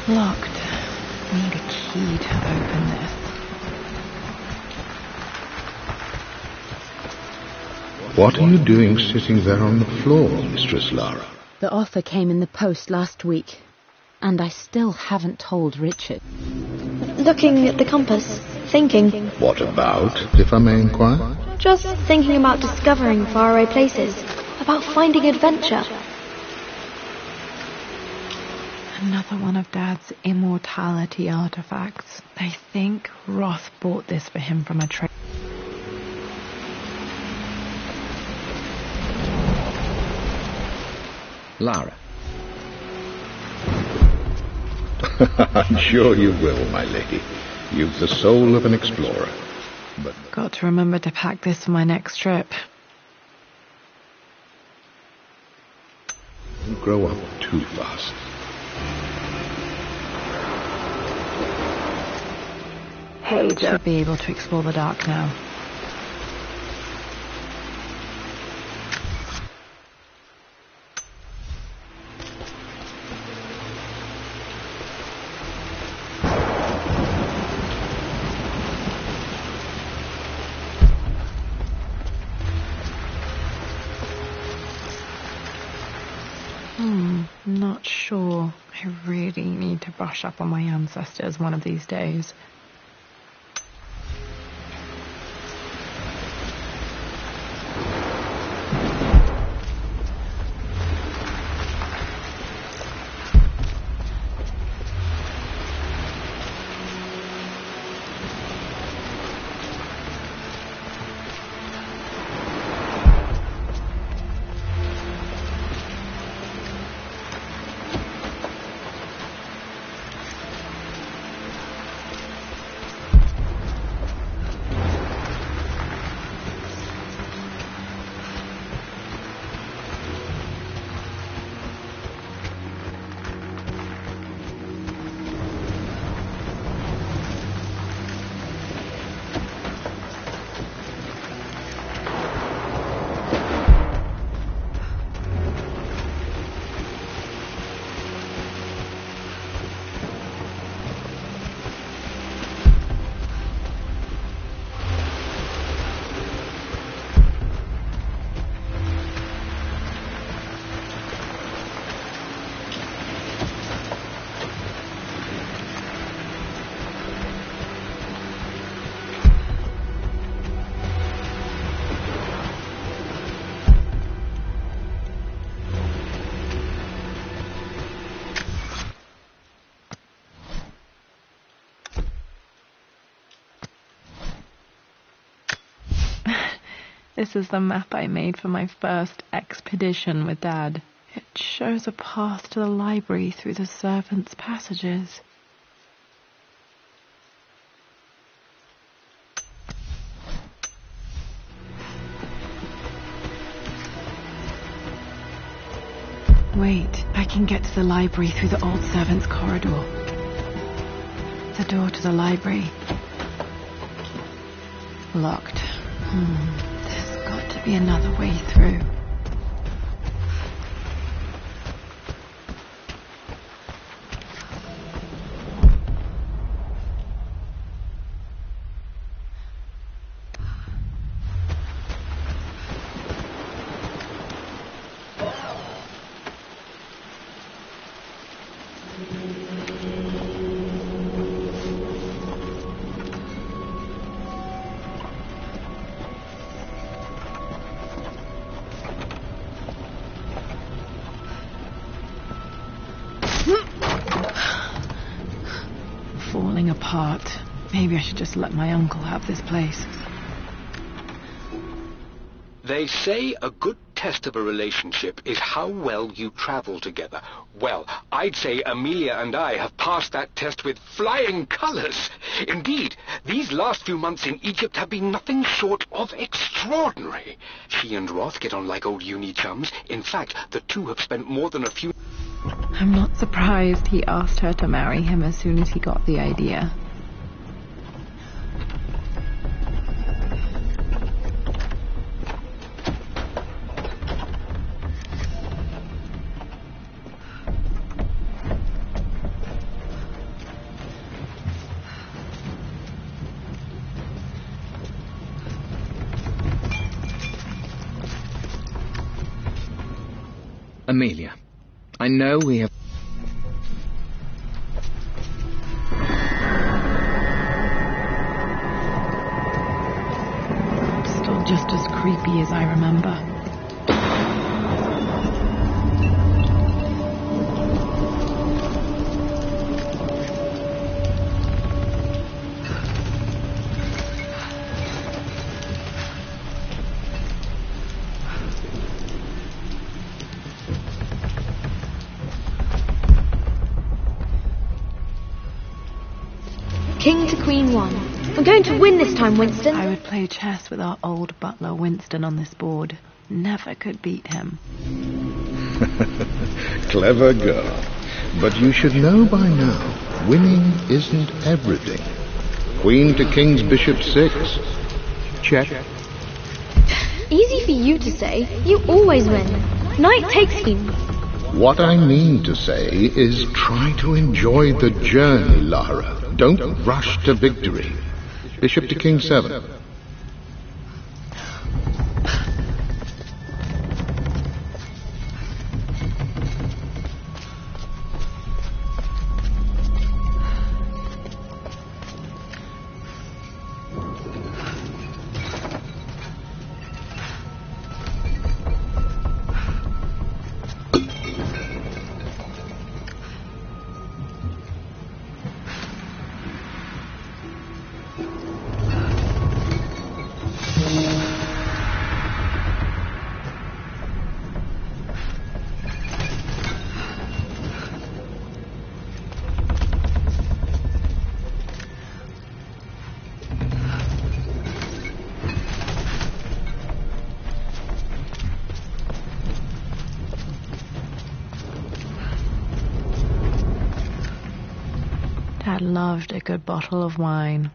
Locked. Need a key to open this. What are you doing sitting there on the floor, Mistress Lara? The offer came in the post last week, and I still haven't told Richard. Looking at the compass, thinking. What about, if I may inquire? Just thinking about discovering faraway places, about finding adventure. Another one of Dad's immortality artifacts. I think Roth bought this for him from a trade. Lara. I'm sure you will, my lady. You've the soul of an explorer. But Got to remember to pack this for my next trip. don't grow up too fast. Hey, Joe. Should be able to explore the dark now. Not sure. I really need to brush up on my ancestors one of these days. This is the map I made for my first expedition with Dad. It shows a path to the library through the servants' passages. Wait, I can get to the library through the old servants' corridor. The door to the library. Locked. There's got to be another way through. Falling apart. Maybe I should just let my uncle have this place. They say a good test of a relationship is how well you travel together. Well, I'd say Amelia and I have passed that test with flying colours. Indeed, these last few months in Egypt have been nothing short of extraordinary. She and Roth get on like old uni chums. In fact, the two have spent more than a few... I'm not surprised he asked her to marry him as soon as he got the idea. Amelia, I know we have... Still just as creepy as I remember. King to Queen 1. We're going to win this time, Winston. I would play chess with our old butler Winston on this board. Never could beat him. Clever girl. But you should know by now, winning isn't everything. Queen to King's Bishop 6. Check. Easy for you to say. You always win. Knight takes queen. What I mean to say is try to enjoy the journey, Lara. Don't rush to victory. Bishop to King 7. Dad loved a good bottle of wine.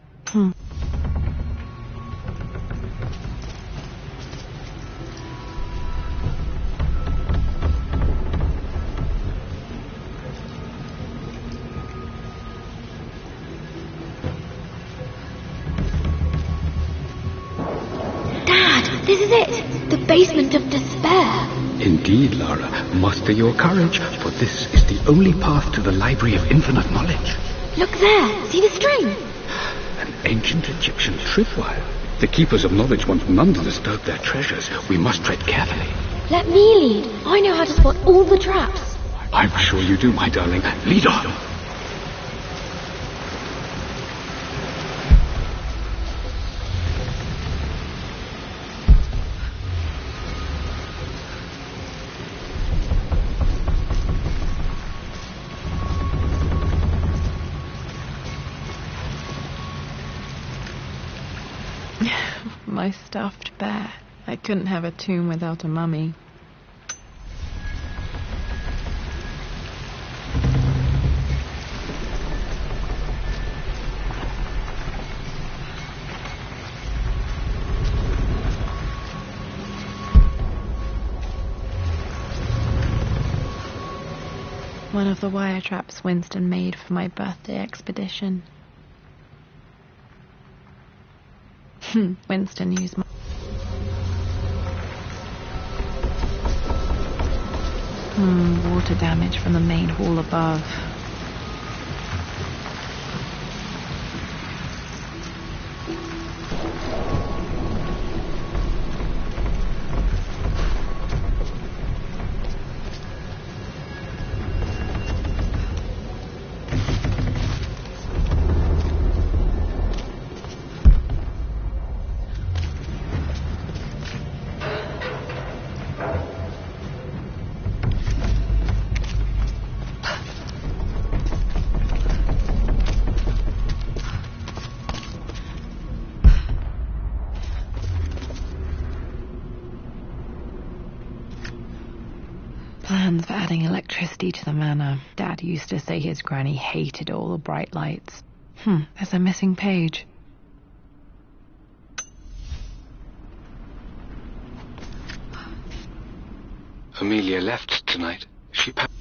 Dad, this is it. The basement of despair. Indeed, Lara. Muster your courage, for this is the only path to the Library of Infinite Knowledge. Look there. See the string? An ancient Egyptian tripwire. The keepers of knowledge want none to disturb their treasures. We must tread carefully. Let me lead. I know how to spot all the traps. I'm sure you do, my darling. Lead on. My stuffed bear. I couldn't have a tomb without a mummy. One of the wire traps Winston made for my birthday expedition. Winston used my... water damage from the main hall above. Plans for adding electricity to the manor. Dad used to say his granny hated all the bright lights. There's a missing page. Amelia left tonight. She packed...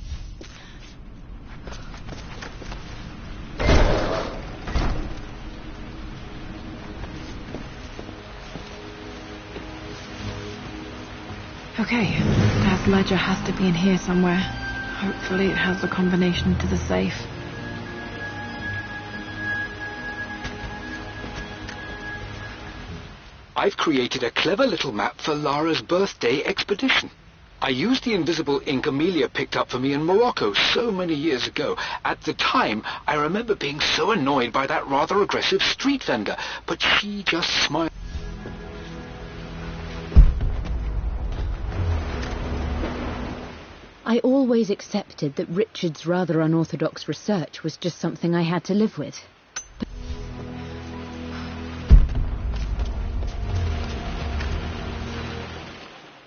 Okay, Dad's This ledger has to be in here somewhere. Hopefully it has the combination to the safe. I've created a clever little map for Lara's birthday expedition. I used the invisible ink Amelia picked up for me in Morocco so many years ago. At the time, I remember being so annoyed by that rather aggressive street vendor, but she just smiled. I always accepted that Richard's rather unorthodox research was just something I had to live with.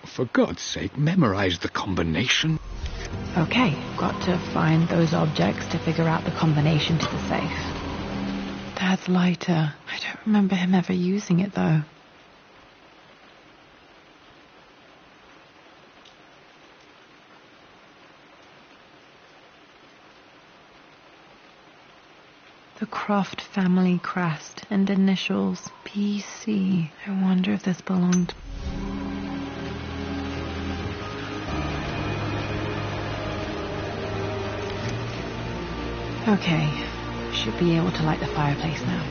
For God's sake, memorize the combination. Okay, got to find those objects to figure out the combination to the safe. Dad's lighter. I don't remember him ever using it, though. The Croft family crest and initials PC. I wonder if this belonged... Okay, should be able to light the fireplace now.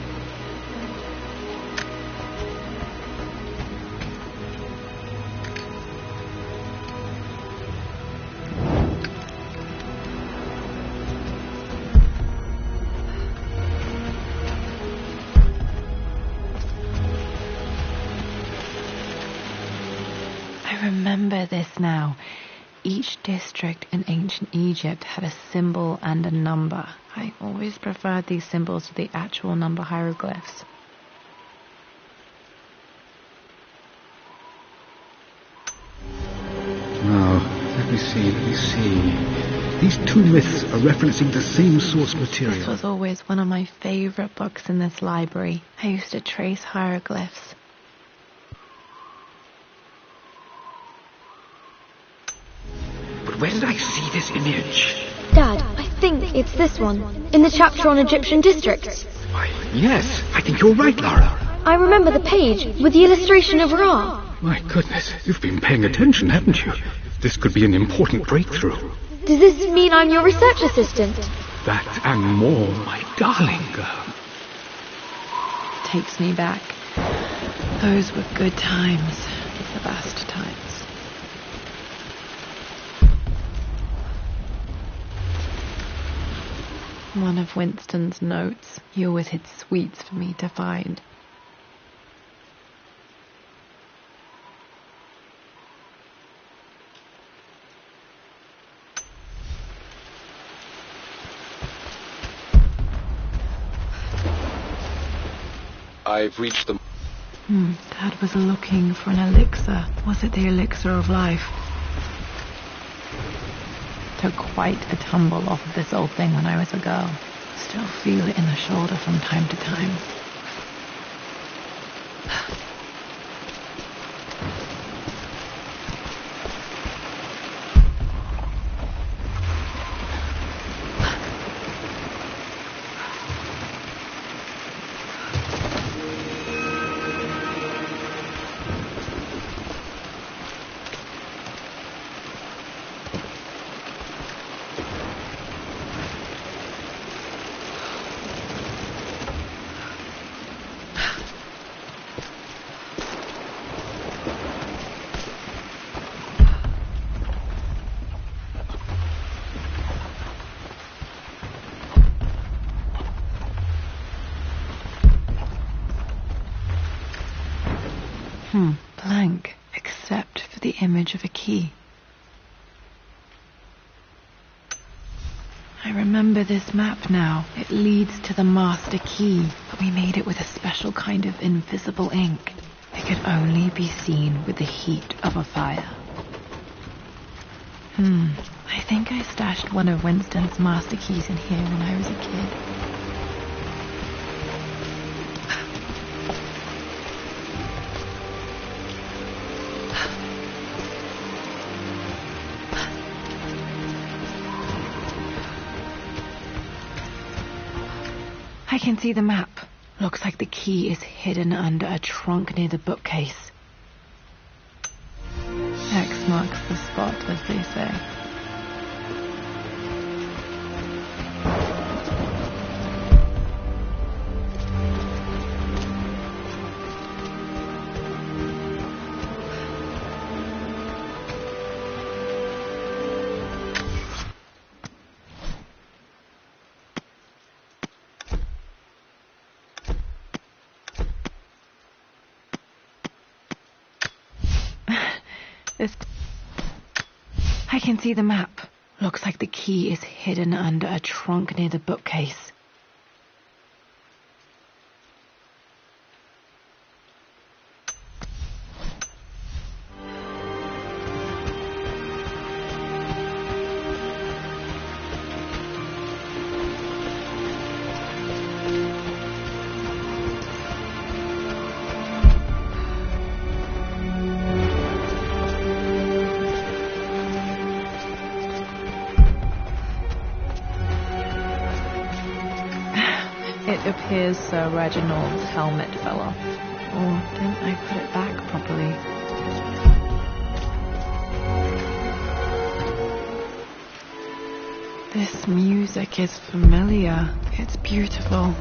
I remember this now. Each district in ancient Egypt had a symbol and a number. I always preferred these symbols to the actual number hieroglyphs. Now, let me see. These two myths are referencing the same source material. This was always one of my favorite books in this library. I used to trace hieroglyphs. But where did I see this image? Dad, I think it's this one, in the chapter on Egyptian districts. Why, yes, I think you're right, Lara. I remember the page with the illustration of Ra. My goodness, you've been paying attention, haven't you? This could be an important breakthrough. Does this mean I'm your research assistant? That and more, my darling girl. Takes me back. Those were good times. The best times. One of Winston's notes. He always hid sweets for me to find. I've reached them. Dad was looking for an elixir. Was it the elixir of life? Took quite a tumble off of this old thing when I was a girl. Still feel it in the shoulder from time to time. Blank, except for the image of a key. I remember this map now. It leads to the master key, but we made it with a special kind of invisible ink. It could only be seen with the heat of a fire. I think I stashed one of Winston's master keys in here when I was a kid. I can see the map. Looks like the key is hidden under a trunk near the bookcase. X marks the spot, as they say. I can see the map. Looks like the key is hidden under a trunk near the bookcase. It appears Sir Reginald's helmet fell off. Or didn't I put it back properly? This music is familiar. It's beautiful.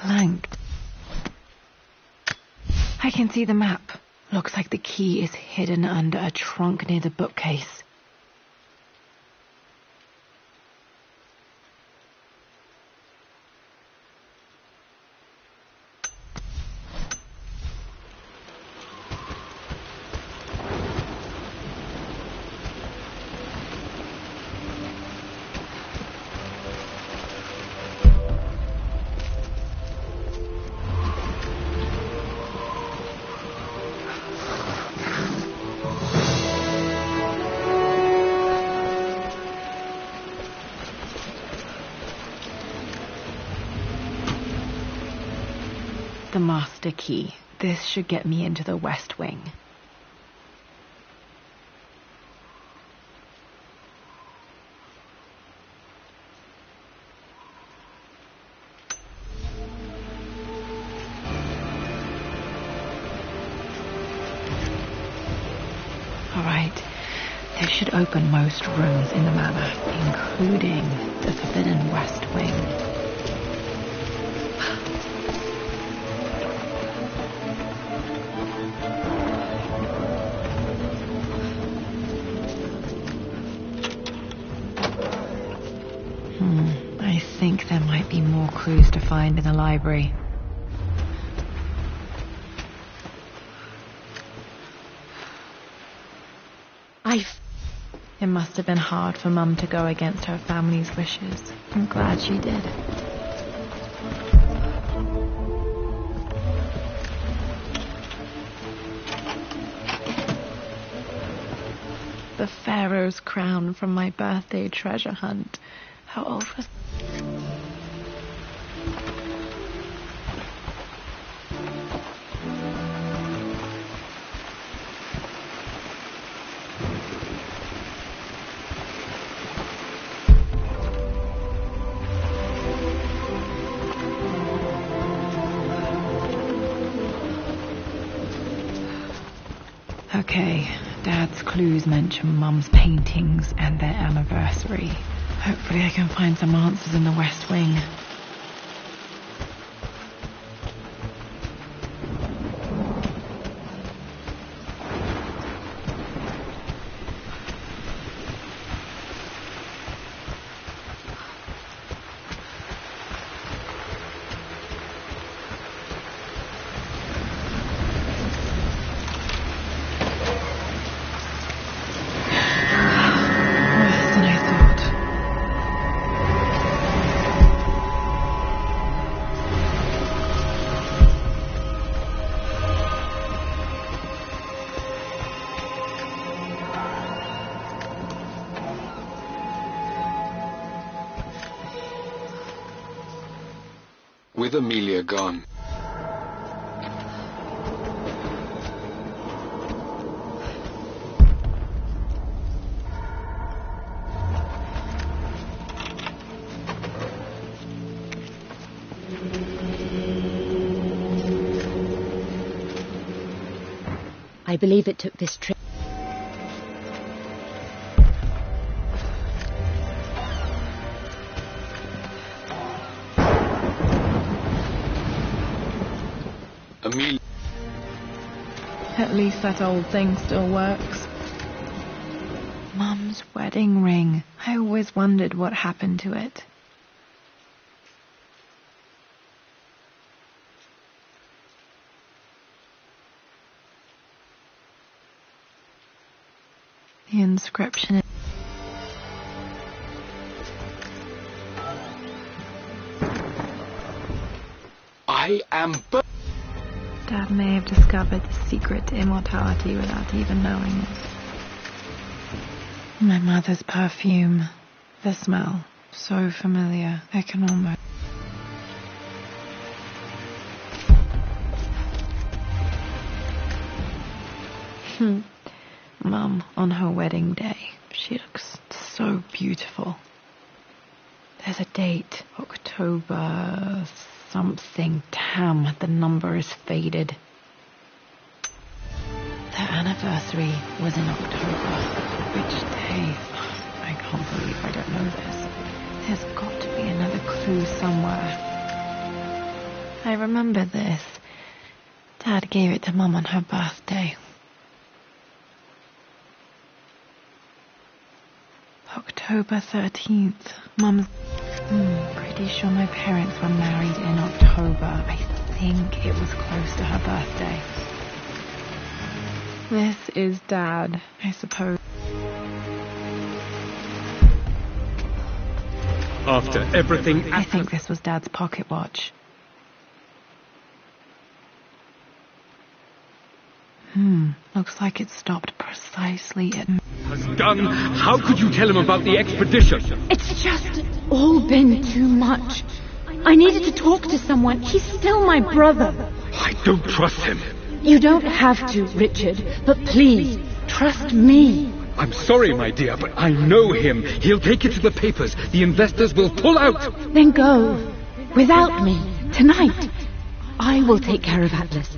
Blank. I can see the map. Looks like the key is hidden under a trunk near the bookcase. The master key. This should get me into the West Wing. Alright, this should open most rooms in the manor, including the Forbidden West Wing. I think there might be more clues to find in the library. It must have been hard for Mum to go against her family's wishes. I'm glad she did. The Pharaoh's crown from my birthday treasure hunt. How old was... Okay, Dad's clues mention Mum's paintings and their anniversary. Hopefully I can find some answers in the West Wing. with Amelia gone. I believe it took this trip. Amelia. At least that old thing still works. Mum's wedding ring. I always wondered what happened to it. The inscription is... I am... Dad may have discovered the secret to immortality without even knowing it. My mother's perfume. The smell. So familiar. I can almost... Mum, on her wedding day, she looks so beautiful. There's a date. October... something. Damn, the number is faded. Their anniversary was in October. Which day? I can't believe I don't know this. There's got to be another clue somewhere. I remember this. Dad gave it to Mum on her birthday. October 13th. Mum's... pretty sure my parents were married in October. I think it was close to her birthday. This is Dad, I suppose. After everything... I think this was Dad's pocket watch. Looks like it stopped precisely at... ...has done. How could you tell him about the expedition? It's just all been too much. I needed to talk to someone. He's still my brother. I don't trust him. You don't have to, Richard, but please, trust me. I'm sorry, my dear, but I know him. He'll take it to the papers. The investors will pull out. Then go. Without me. Tonight. I will take care of Atlas.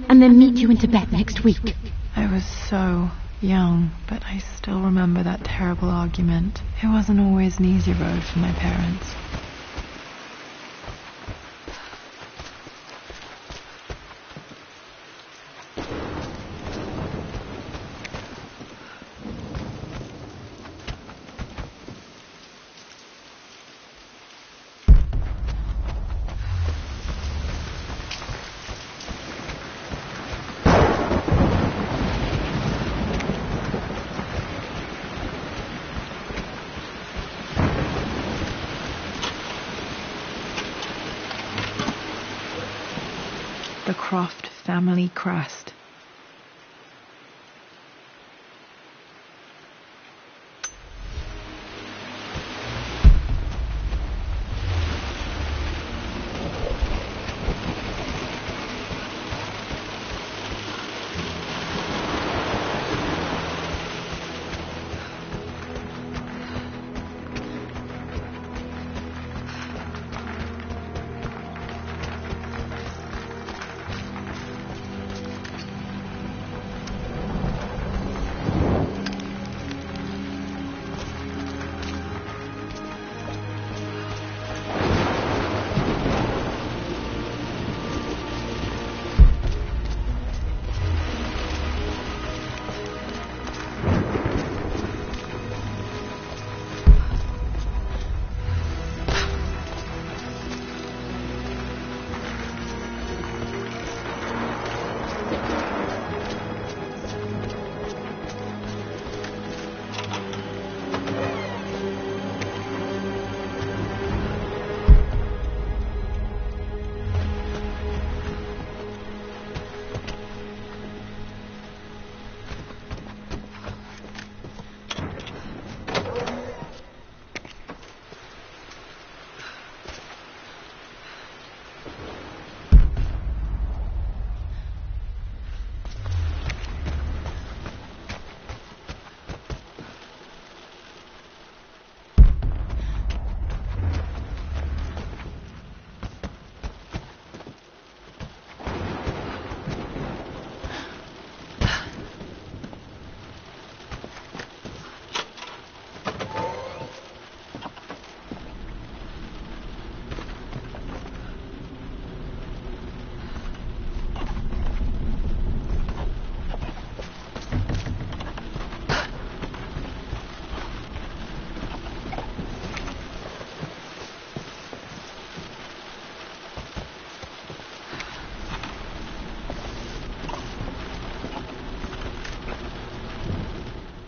And then meet you in Tibet next week. I was so young, but I still remember that terrible argument. It wasn't always an easy road for my parents. The Croft family crest.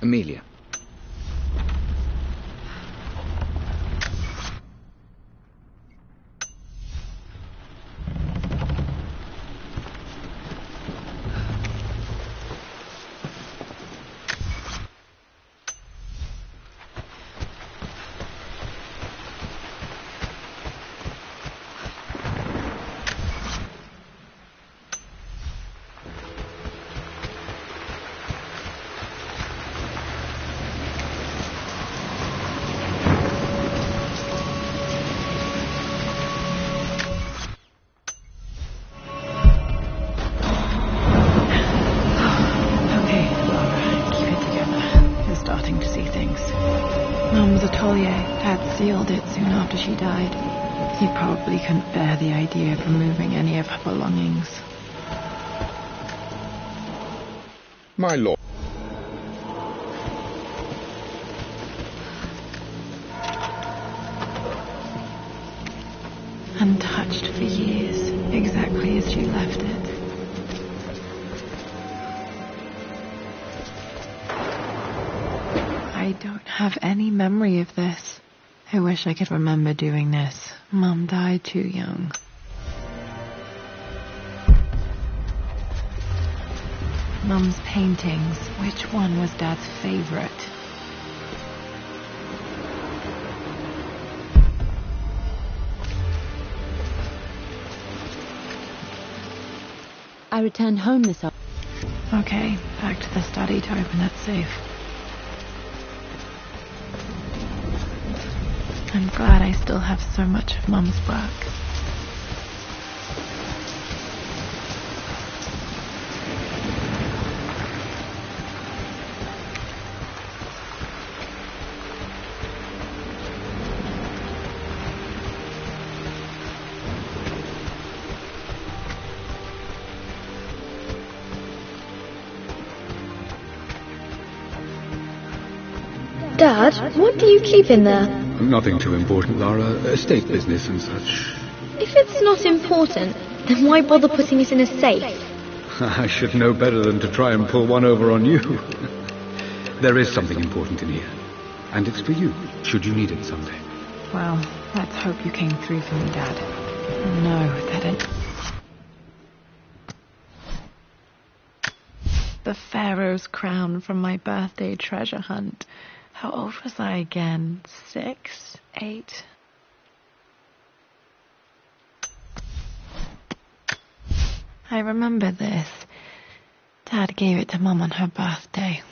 Amelia. Dad sealed it soon after she died. He probably couldn't bear the idea of removing any of her belongings. My lord. Untouched for years, exactly as you left it. I don't have any memory of this. I wish I could remember doing this. Mum died too young. Mum's paintings. Which one was Dad's favorite? I returned home this afternoon. Okay, back to the study to open that safe. I'm glad I still have so much of Mum's work. Dad, what do you keep in there? Nothing too important, Lara. Estate business and such. If it's not important, then why bother putting it in a safe? I should know better than to try and pull one over on you. There is something important in here. And it's for you, should you need it someday. Well, let's hope you came through for me, Dad. No, that didn't. The Pharaoh's crown from my birthday treasure hunt. How old was I again? 6? 8? I remember this. Dad gave it to Mum on her birthday.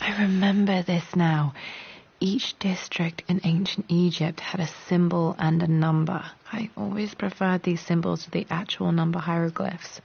I remember this now. Each district in ancient Egypt had a symbol and a number. I always preferred these symbols to the actual number hieroglyphs.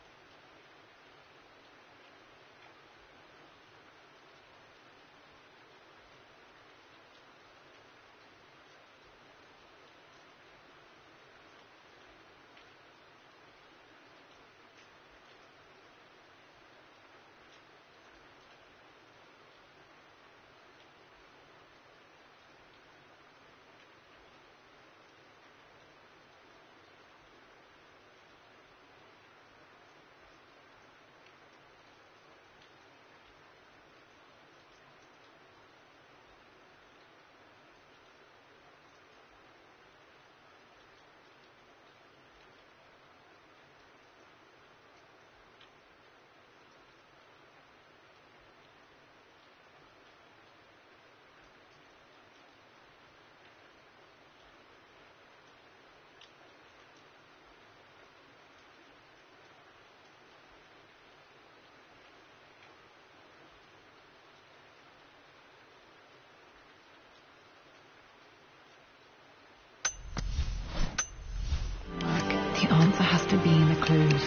The answer has to be in the clues.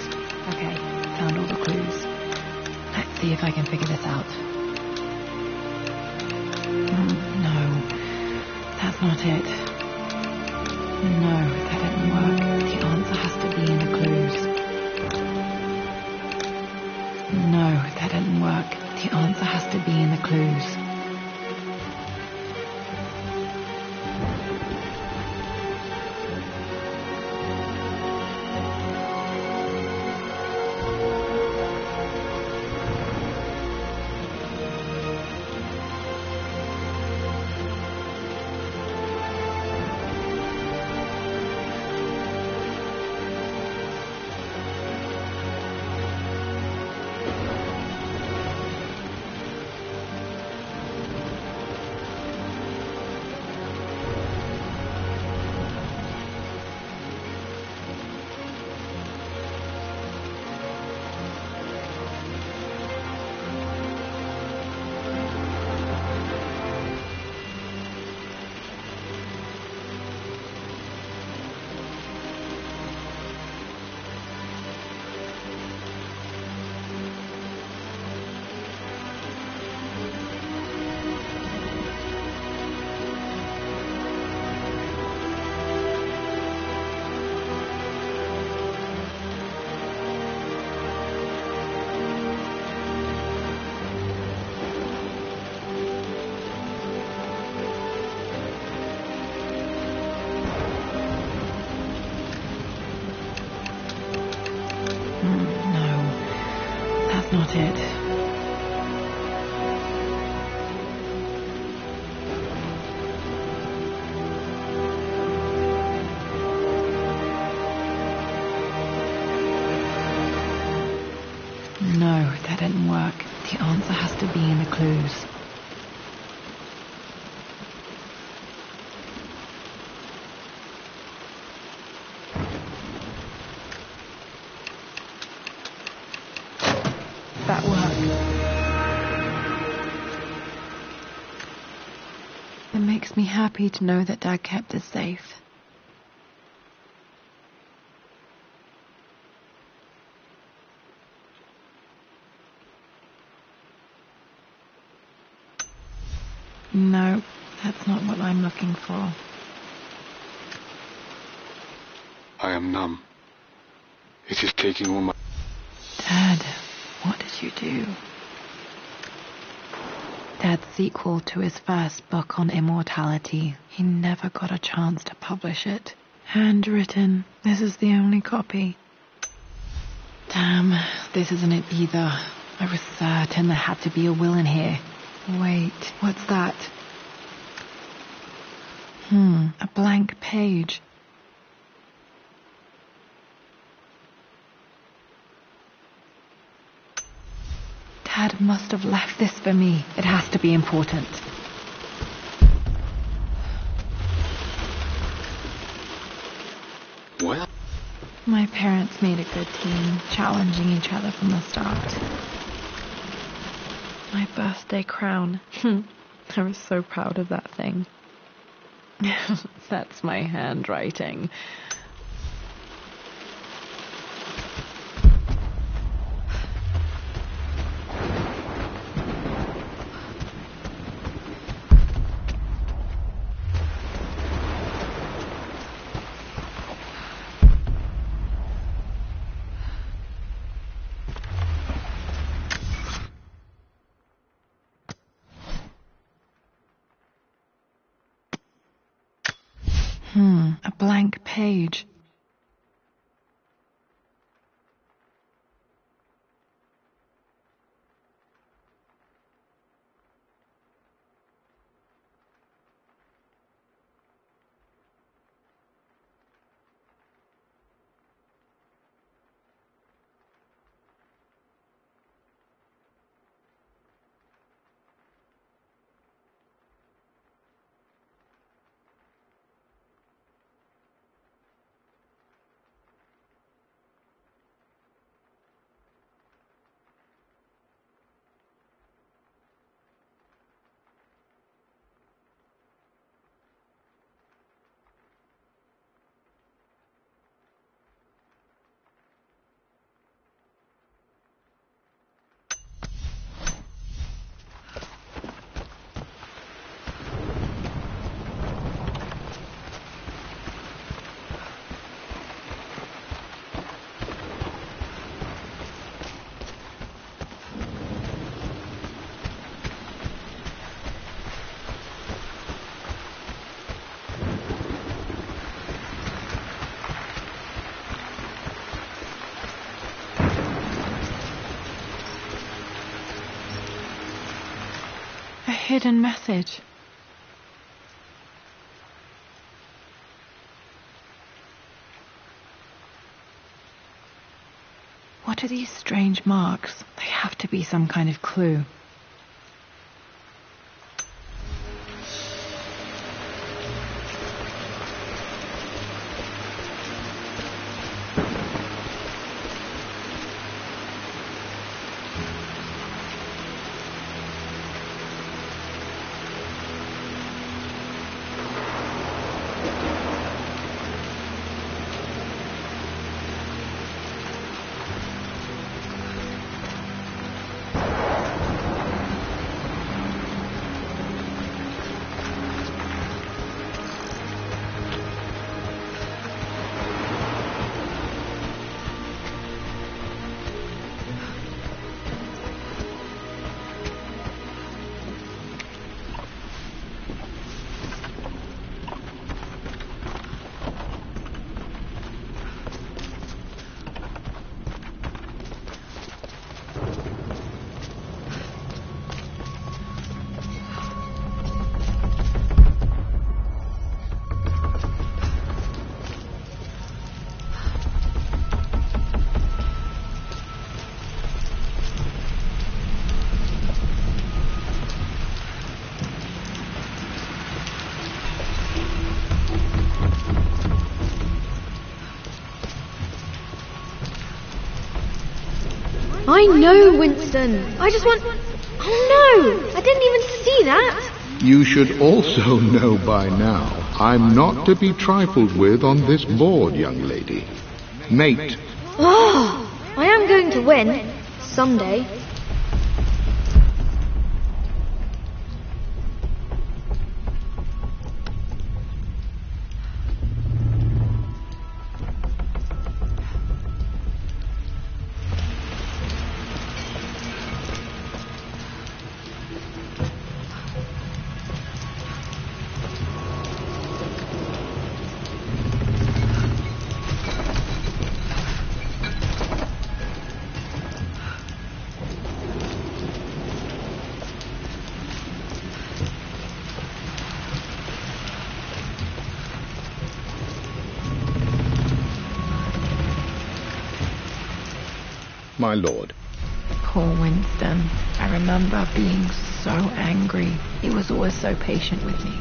Okay, found all the clues. Let's see if I can figure this out. No, that's not it. No, that didn't work. The answer has to be in the clues. be in the clues. Not it. No, that didn't work. The answer has to be in the clues. That worked. It makes me happy to know that Dad kept us safe. No, that's not what I'm looking for. I am numb. It is taking all my... Dad, what did you do? Dad's sequel to his first book on immortality. He never got a chance to publish it. Handwritten. This is the only copy. Damn, this isn't it either. I was certain there had to be a will in here. Wait, what's that? A blank page. Dad must have left this for me. It has to be important. Well? My parents made a good team, challenging each other from the start. My birthday crown. I was so proud of that thing. That's my handwriting. A blank page. hidden message. What are these strange marks? They have to be some kind of clue. I know, Winston. I just want... Oh no! I didn't even see that! You should also know by now, I'm not to be trifled with on this board, young lady. Mate. Oh, I am going to win. Someday. My lord. Poor Winston. I remember being so angry. He was always so patient with me.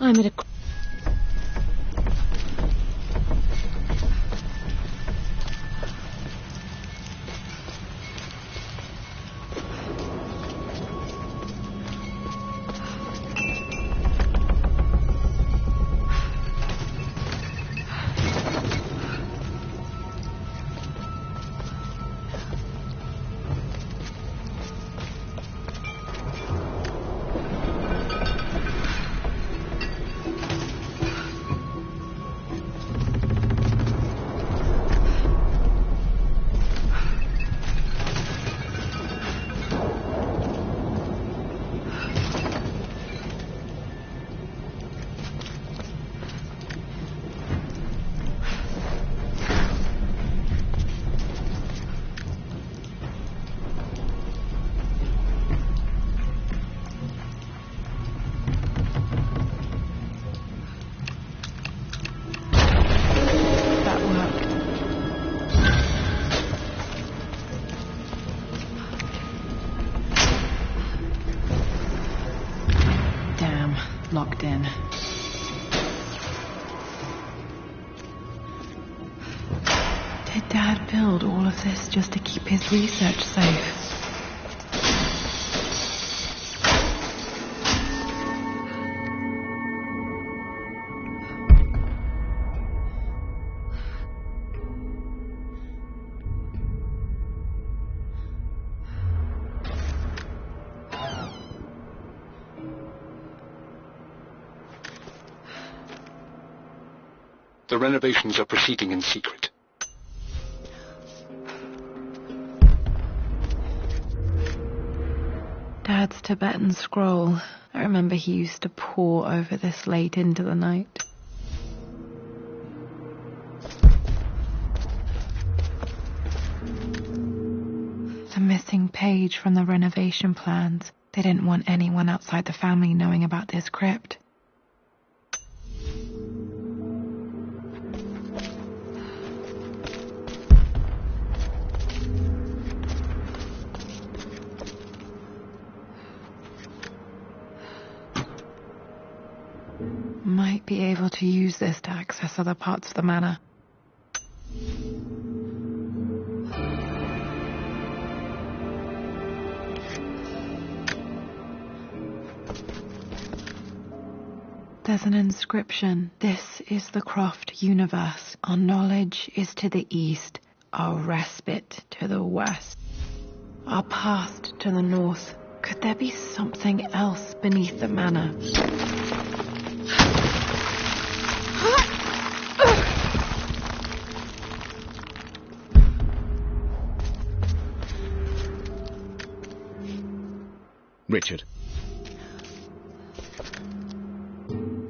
I'm at a... Locked in. Did Dad build all of this just to keep his research safe? The renovations are proceeding in secret. Dad's Tibetan scroll. I remember he used to pore over this late into the night. The missing page from the renovation plans. They didn't want anyone outside the family knowing about this crypt. Might be able to use this to access other parts of the manor. There's an inscription. This is the Croft universe. Our knowledge is to the east, our respite to the west, our past to the north. Could there be something else beneath the manor? Richard.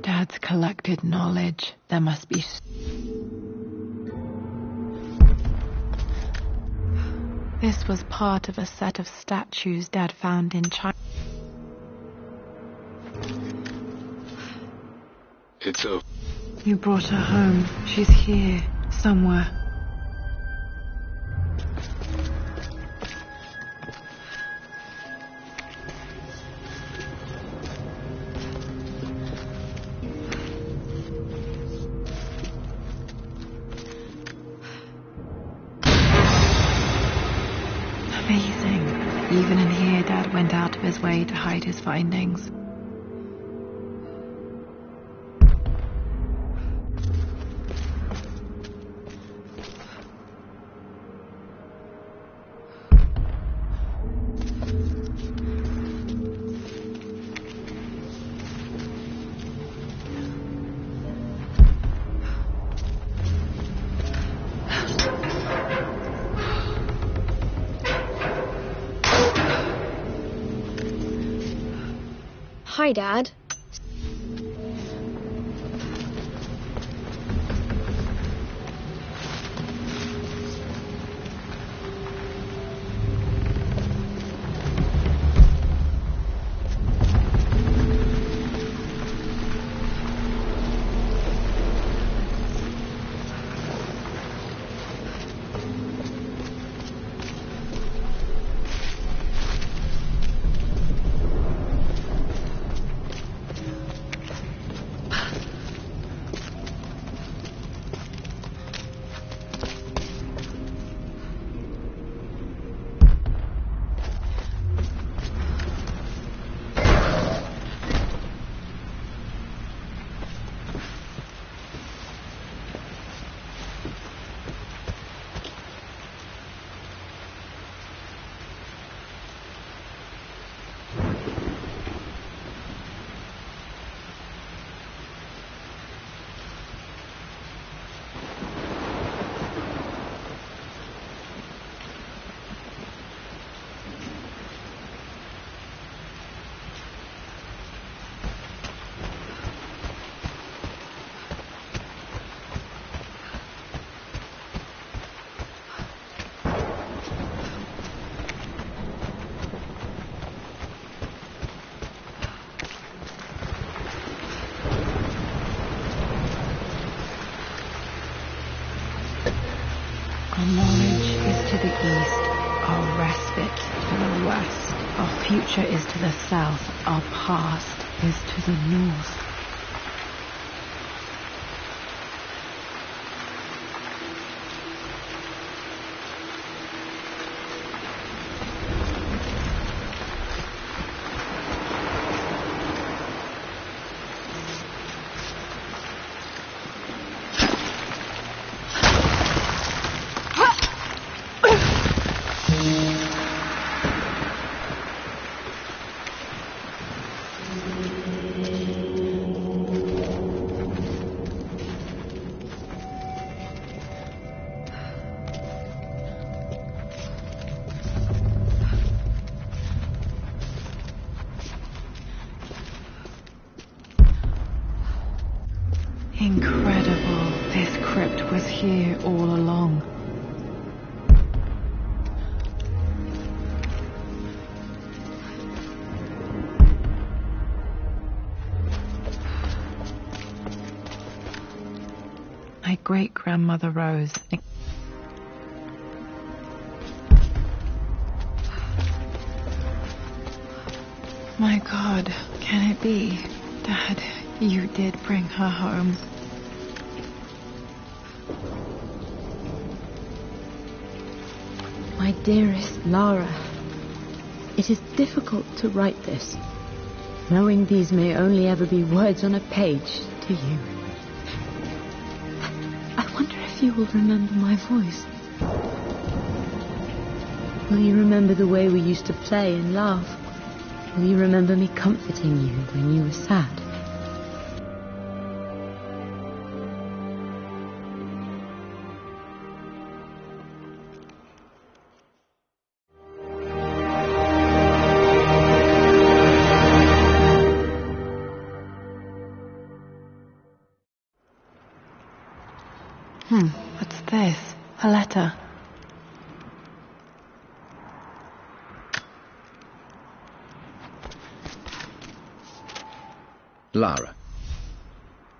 Dad's collected knowledge. There must be... This was part of a set of statues Dad found in China. It's a... You brought her home. She's here, somewhere. Amazing. Even in here, Dad went out of his way to hide his findings. Hi, Dad. Our knowledge is to the east, our respite to the west, our future is to the south, our past is to the north. Incredible. This crypt was here all along. My great-grandmother Rose. My God, can it be? Dad, you did bring her home. My dearest Lara, it is difficult to write this, knowing these may only ever be words on a page to you. I wonder if you will remember my voice. Will you remember the way we used to play and laugh? Will you remember me comforting you when you were sad? What's this? A letter. Lara.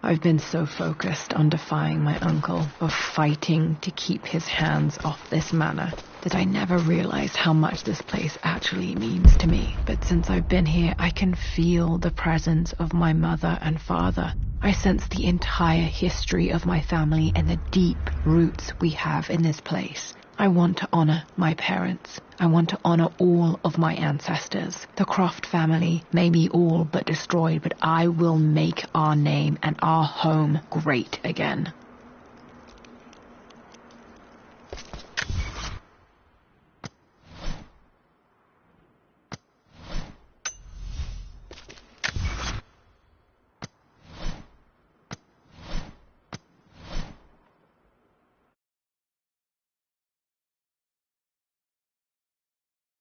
I've been so focused on defying my uncle, of fighting to keep his hands off this manor, that I never realized how much this place actually means to me. But since I've been here, I can feel the presence of my mother and father. I sense the entire history of my family and the deep roots we have in this place. I want to honor my parents. I want to honor all of my ancestors. The Croft family may be all but destroyed, but I will make our name and our home great again.